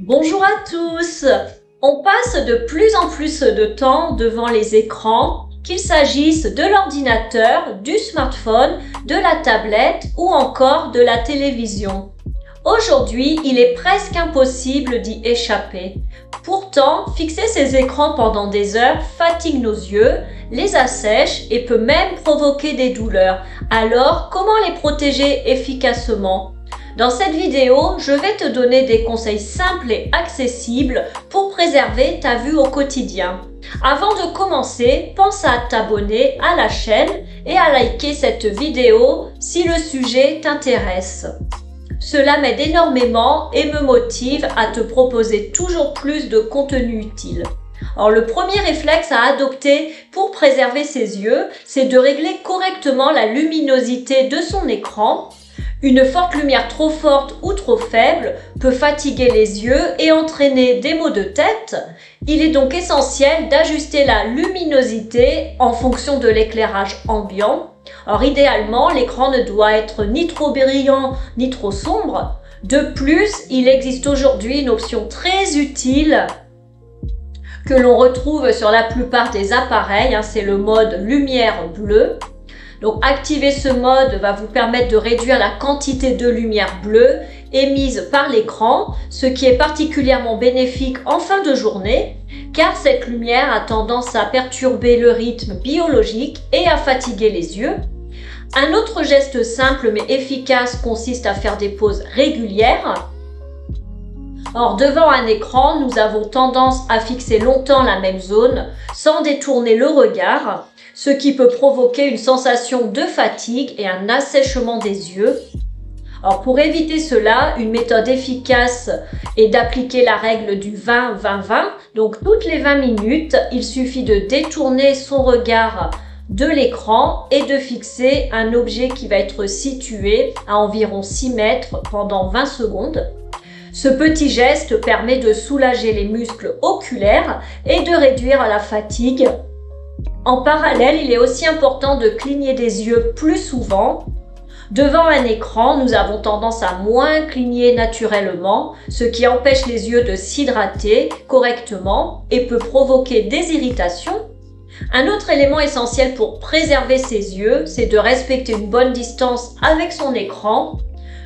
Bonjour à tous! On passe de plus en plus de temps devant les écrans, qu'il s'agisse de l'ordinateur, du smartphone, de la tablette ou encore de la télévision. Aujourd'hui, il est presque impossible d'y échapper. Pourtant, fixer ces écrans pendant des heures fatigue nos yeux, les assèche et peut même provoquer des douleurs. Alors, comment les protéger efficacement? Dans cette vidéo, je vais te donner des conseils simples et accessibles pour préserver ta vue au quotidien. Avant de commencer, pense à t'abonner à la chaîne et à liker cette vidéo si le sujet t'intéresse. Cela m'aide énormément et me motive à te proposer toujours plus de contenu utile. Alors, le premier réflexe à adopter pour préserver ses yeux, c'est de régler correctement la luminosité de son écran. Une forte lumière trop forte ou trop faible peut fatiguer les yeux et entraîner des maux de tête. Il est donc essentiel d'ajuster la luminosité en fonction de l'éclairage ambiant. Alors idéalement, l'écran ne doit être ni trop brillant ni trop sombre. De plus, il existe aujourd'hui une option très utile que l'on retrouve sur la plupart des appareils, c'est le mode lumière bleue. Donc activer ce mode va vous permettre de réduire la quantité de lumière bleue émise par l'écran, ce qui est particulièrement bénéfique en fin de journée, car cette lumière a tendance à perturber le rythme biologique et à fatiguer les yeux. Un autre geste simple mais efficace consiste à faire des pauses régulières. Or, devant un écran, nous avons tendance à fixer longtemps la même zone sans détourner le regard, ce qui peut provoquer une sensation de fatigue et un assèchement des yeux. Alors, pour éviter cela, une méthode efficace est d'appliquer la règle du 20-20-20. Donc, toutes les 20 minutes, il suffit de détourner son regard de l'écran et de fixer un objet qui va être situé à environ 6 mètres pendant 20 secondes. Ce petit geste permet de soulager les muscles oculaires et de réduire la fatigue. En parallèle, il est aussi important de cligner des yeux plus souvent. Devant un écran, nous avons tendance à moins cligner naturellement, ce qui empêche les yeux de s'hydrater correctement et peut provoquer des irritations. Un autre élément essentiel pour préserver ses yeux, c'est de respecter une bonne distance avec son écran.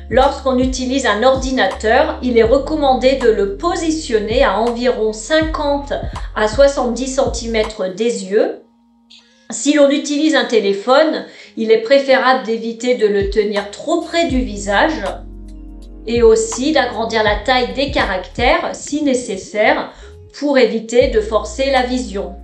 Lorsqu'on utilise un ordinateur, il est recommandé de le positionner à environ 50 à 70 cm des yeux. Si l'on utilise un téléphone, il est préférable d'éviter de le tenir trop près du visage et aussi d'agrandir la taille des caractères si nécessaire pour éviter de forcer la vision.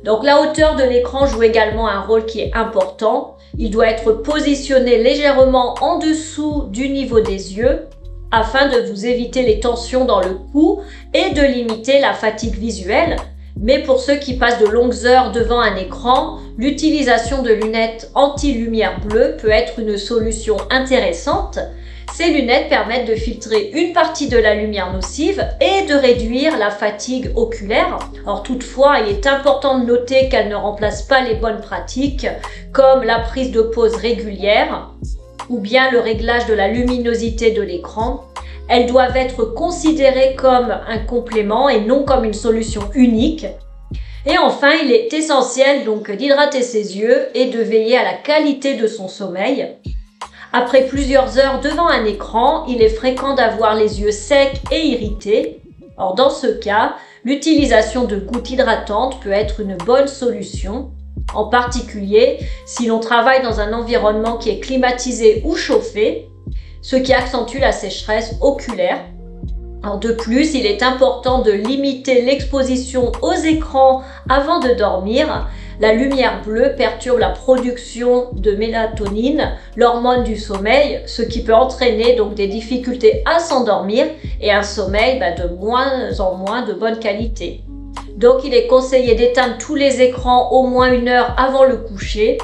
Donc la hauteur de l'écran joue également un rôle qui est important. Il doit être positionné légèrement en dessous du niveau des yeux afin de vous éviter les tensions dans le cou et de limiter la fatigue visuelle. Mais pour ceux qui passent de longues heures devant un écran, l'utilisation de lunettes anti-lumière bleue peut être une solution intéressante. Ces lunettes permettent de filtrer une partie de la lumière nocive et de réduire la fatigue oculaire. Or toutefois, il est important de noter qu'elles ne remplacent pas les bonnes pratiques comme la prise de pause régulière ou bien le réglage de la luminosité de l'écran. Elles doivent être considérées comme un complément et non comme une solution unique. Et enfin, il est essentiel donc d'hydrater ses yeux et de veiller à la qualité de son sommeil. Après plusieurs heures devant un écran, il est fréquent d'avoir les yeux secs et irrités. Or, dans ce cas, l'utilisation de gouttes hydratantes peut être une bonne solution, en particulier si l'on travaille dans un environnement qui est climatisé ou chauffé, ce qui accentue la sécheresse oculaire. Alors de plus, il est important de limiter l'exposition aux écrans avant de dormir. La lumière bleue perturbe la production de mélatonine, l'hormone du sommeil, ce qui peut entraîner donc des difficultés à s'endormir et un sommeil de moins en moins de bonne qualité. Donc il est conseillé d'éteindre tous les écrans au moins 1 heure avant le coucher.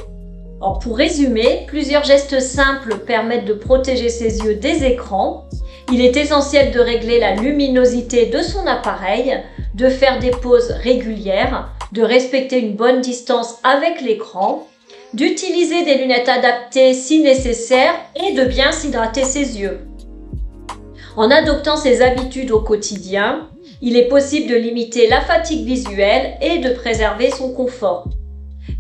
Alors, pour résumer, plusieurs gestes simples permettent de protéger ses yeux des écrans. Il est essentiel de régler la luminosité de son appareil, de faire des pauses régulières, de respecter une bonne distance avec l'écran, d'utiliser des lunettes adaptées si nécessaire et de bien s'hydrater ses yeux. En adoptant ces habitudes au quotidien, il est possible de limiter la fatigue visuelle et de préserver son confort.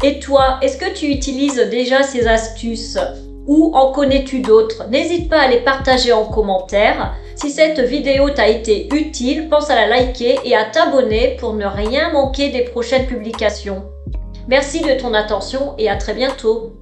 Et toi, est-ce que tu utilises déjà ces astuces ou en connais-tu d'autres? N'hésite pas à les partager en commentaire. Si cette vidéo t'a été utile, pense à la liker et à t'abonner pour ne rien manquer des prochaines publications. Merci de ton attention et à très bientôt.